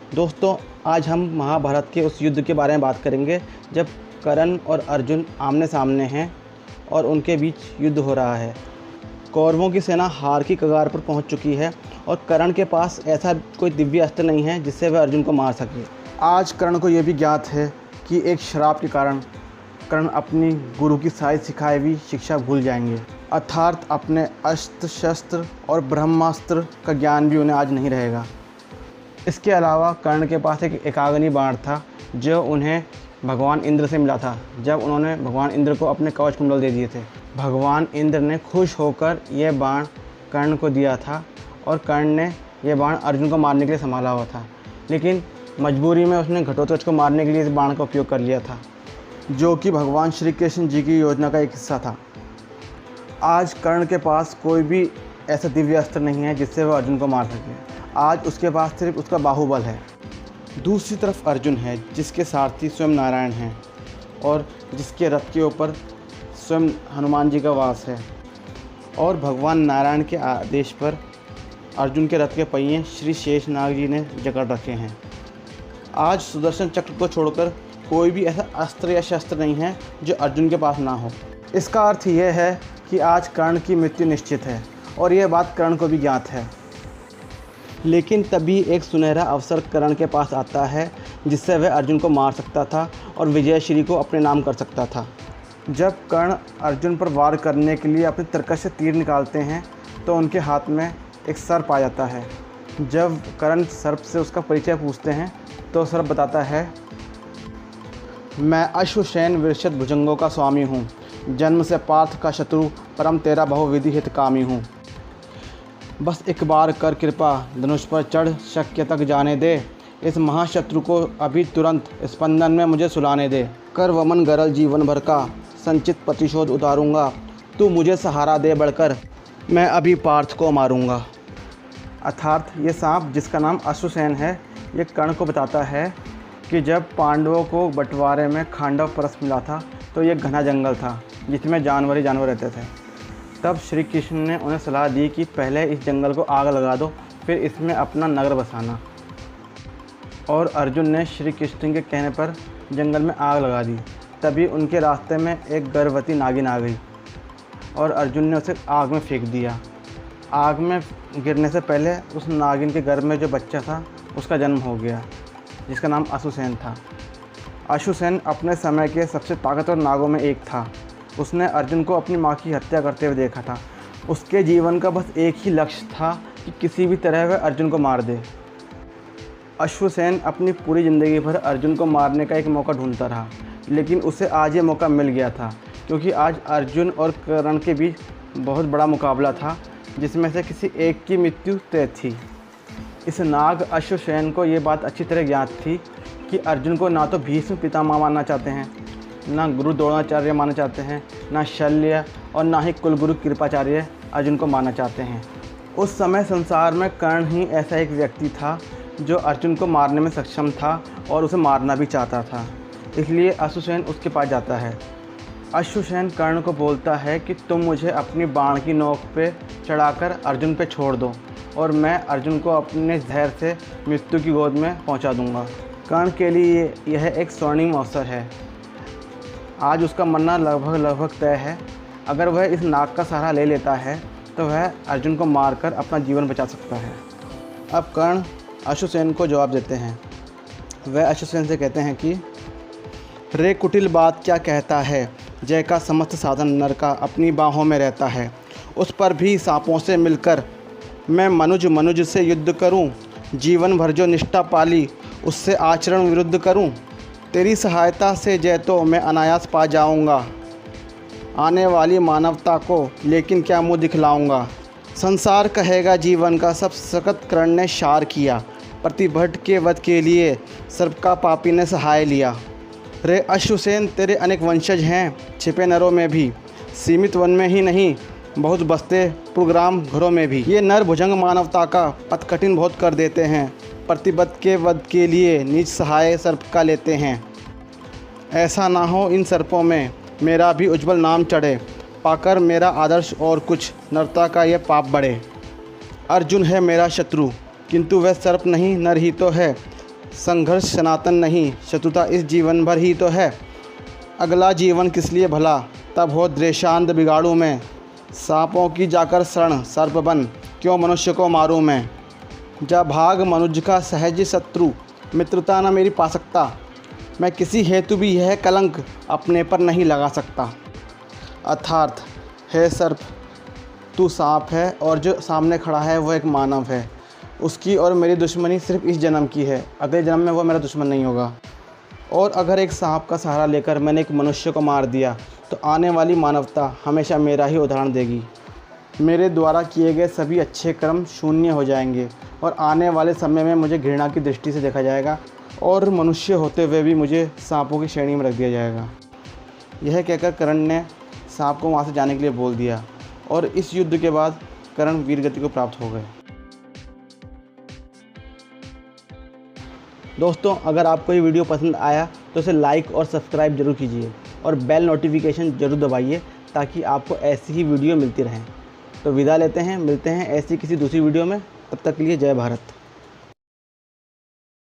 दोस्तों, आज हम महाभारत के उस युद्ध के बारे में बात करेंगे जब कर्ण और अर्जुन आमने सामने हैं और उनके बीच युद्ध हो रहा है। कौरवों की सेना हार की कगार पर पहुंच चुकी है और कर्ण के पास ऐसा कोई दिव्य अस्त्र नहीं है जिससे वह अर्जुन को मार सके। आज कर्ण को यह भी ज्ञात है कि एक श्राप के कारण कर्ण अपनी गुरु की सारी सिखाई हुई शिक्षा भूल जाएंगे, अर्थात अपने अस्त्र शस्त्र और ब्रह्मास्त्र का ज्ञान भी उन्हें आज नहीं रहेगा। इसके अलावा कर्ण के पास एक एकाग्नि बाण था जो उन्हें भगवान इंद्र से मिला था जब उन्होंने भगवान इंद्र को अपने कवच कुंडल दे दिए थे। भगवान इंद्र ने खुश होकर यह बाण कर्ण को दिया था और कर्ण ने यह बाण अर्जुन को मारने के लिए संभाला हुआ था, लेकिन मजबूरी में उसने घटोत्कच को मारने के लिए इस बाण का उपयोग कर लिया था, जो कि भगवान श्री कृष्ण जी की योजना का एक हिस्सा था। आज कर्ण के पास कोई भी ऐसा दिव्य अस्त्र नहीं है जिससे वह अर्जुन को मार सके। आज उसके पास सिर्फ उसका बाहुबल है। दूसरी तरफ अर्जुन है जिसके सारथी स्वयं नारायण हैं और जिसके रथ के ऊपर स्वयं हनुमान जी का वास है, और भगवान नारायण के आदेश पर अर्जुन के रथ के पहिए श्री शेषनाग जी ने जकड़ रखे हैं। आज सुदर्शन चक्र को छोड़कर कोई भी ऐसा अस्त्र या शस्त्र नहीं है जो अर्जुन के पास ना हो। इसका अर्थ यह है कि आज कर्ण की मृत्यु निश्चित है और यह बात कर्ण को भी ज्ञात है। लेकिन तभी एक सुनहरा अवसर कर्ण के पास आता है जिससे वह अर्जुन को मार सकता था और विजयश्री को अपने नाम कर सकता था। जब कर्ण अर्जुन पर वार करने के लिए अपने तरकश से तीर निकालते हैं तो उनके हाथ में एक सर्प आ जाता है। जब कर्ण सर्प से उसका परिचय पूछते हैं तो सर्प बताता है, मैं अश्वसेन विरशत भुजंगों का स्वामी हूँ, जन्म से पार्थ का शत्रु, परम तेरा बहुविधि हितकामी हूँ। बस एक बार कर कृपा, धनुष पर चढ़ शक्य तक जाने दे, इस महाशत्रु को अभी तुरंत स्पंदन में मुझे सुलाने दे। कर वमन गरल जीवन भर का, संचित प्रतिशोध उतारूंगा, तू मुझे सहारा दे बढ़कर, मैं अभी पार्थ को मारूंगा। अर्थात ये सांप जिसका नाम अश्वसेन है, ये कर्ण को बताता है कि जब पांडवों को बंटवारे में खांडव परस मिला था तो ये घना जंगल था जिसमें जानवर ही जानवर रहते थे। तब श्री कृष्ण ने उन्हें सलाह दी कि पहले इस जंगल को आग लगा दो, फिर इसमें अपना नगर बसाना। और अर्जुन ने श्री कृष्ण के कहने पर जंगल में आग लगा दी। तभी उनके रास्ते में एक गर्भवती नागिन आ गई और अर्जुन ने उसे आग में फेंक दिया। आग में गिरने से पहले उस नागिन के गर्भ में जो बच्चा था उसका जन्म हो गया, जिसका नाम अश्वसेन था। अश्वसेन अपने समय के सबसे ताकतवर नागों में एक था। उसने अर्जुन को अपनी माँ की हत्या करते हुए देखा था। उसके जीवन का बस एक ही लक्ष्य था कि किसी भी तरह वह अर्जुन को मार दे। अश्वसेन अपनी पूरी ज़िंदगी भर अर्जुन को मारने का एक मौका ढूंढता रहा, लेकिन उसे आज ये मौका मिल गया था, क्योंकि आज अर्जुन और कर्ण के बीच बहुत बड़ा मुकाबला था जिसमें से किसी एक की मृत्यु तय थी। इस नाग अश्वसेन को ये बात अच्छी तरह ज्ञात थी कि अर्जुन को ना तो भीष्म पितामह मानना चाहते हैं, ना गुरु द्रोणाचार्य मानना चाहते हैं, ना शल्य और ना ही कुलगुरु कृपाचार्य अर्जुन को मानना चाहते हैं। उस समय संसार में कर्ण ही ऐसा एक व्यक्ति था जो अर्जुन को मारने में सक्षम था और उसे मारना भी चाहता था। इसलिए अश्वसेन उसके पास जाता है। अश्वसेन कर्ण को बोलता है कि तुम मुझे अपनी बाण की नोक पे चढ़ाकर अर्जुन पे छोड़ दो और मैं अर्जुन को अपने जहर से मृत्यु की गोद में पहुंचा दूंगा। कर्ण के लिए यह एक स्वर्णिम अवसर है। आज उसका मरना लगभग तय है। अगर वह इस नाग का सहारा ले लेता है तो वह अर्जुन को मारकर अपना जीवन बचा सकता है। अब कर्ण अश्वसेन को जवाब देते हैं। वह अश्वसेन से कहते हैं कि रे कुटिल बात क्या कहता है, जय का समस्त साधन नर का अपनी बाहों में रहता है। उस पर भी सांपों से मिलकर मैं मनुज से युद्ध करूं, जीवन भर जो निष्ठा पाली उससे आचरण विरुद्ध करूं। तेरी सहायता से जय तो मैं अनायास पा जाऊंगा, आने वाली मानवता को लेकिन क्या मुँह दिखलाऊंगा। संसार कहेगा जीवन का सब सकत कर्ण ने शार किया, प्रतिभट के वध के लिए सर्प का पापी ने सहाय लिया। रे अश्वसेन तेरे अनेक वंशज हैं, छिपे नरों में भी, सीमित वन में ही नहीं बहुत बसते पुरग्राम घरों में भी। ये नर भुजंग मानवता का पथ कठिन बहुत कर देते हैं, प्रतिबद्ध के वध के लिए निज सहाय सर्प का लेते हैं। ऐसा ना हो इन सर्पों में मेरा भी उज्जवल नाम चढ़े, पाकर मेरा आदर्श और कुछ नरता का ये पाप बढ़े। अर्जुन है मेरा शत्रु, किंतु वह सर्प नहीं नर ही तो है। संघर्ष सनातन नहीं, शत्रुता इस जीवन भर ही तो है। अगला जीवन किस लिए भला, तब हो द्वेषांध बिगाड़ूं मैं। सांपों की जाकर शरण सर्प बन, क्यों मनुष्य को मारूं मैं। जब भाग मनुज का सहज शत्रु, मित्रता न मेरी पा सकता। मैं किसी हेतु भी यह कलंक अपने पर नहीं लगा सकता। अर्थात हे सर्प, तू सांप है और जो सामने खड़ा है वो एक मानव है। उसकी और मेरी दुश्मनी सिर्फ इस जन्म की है, अगले जन्म में वो मेरा दुश्मन नहीं होगा। और अगर एक सांप का सहारा लेकर मैंने एक मनुष्य को मार दिया तो आने वाली मानवता हमेशा मेरा ही उदाहरण देगी। मेरे द्वारा किए गए सभी अच्छे कर्म शून्य हो जाएंगे और आने वाले समय में मुझे घृणा की दृष्टि से देखा जाएगा और मनुष्य होते हुए भी मुझे सांपों की श्रेणी में रख दिया जाएगा। यह कहकर कर्ण ने सांप को वहाँ से जाने के लिए बोल दिया और इस युद्ध के बाद कर्ण वीरगति को प्राप्त हो गए। दोस्तों, अगर आपको ये वीडियो पसंद आया तो इसे लाइक और सब्सक्राइब जरूर कीजिए और बेल नोटिफिकेशन जरूर दबाइए ताकि आपको ऐसी ही वीडियो मिलती रहें। तो विदा लेते हैं, मिलते हैं ऐसी किसी दूसरी वीडियो में। तब तक के लिए जय भारत।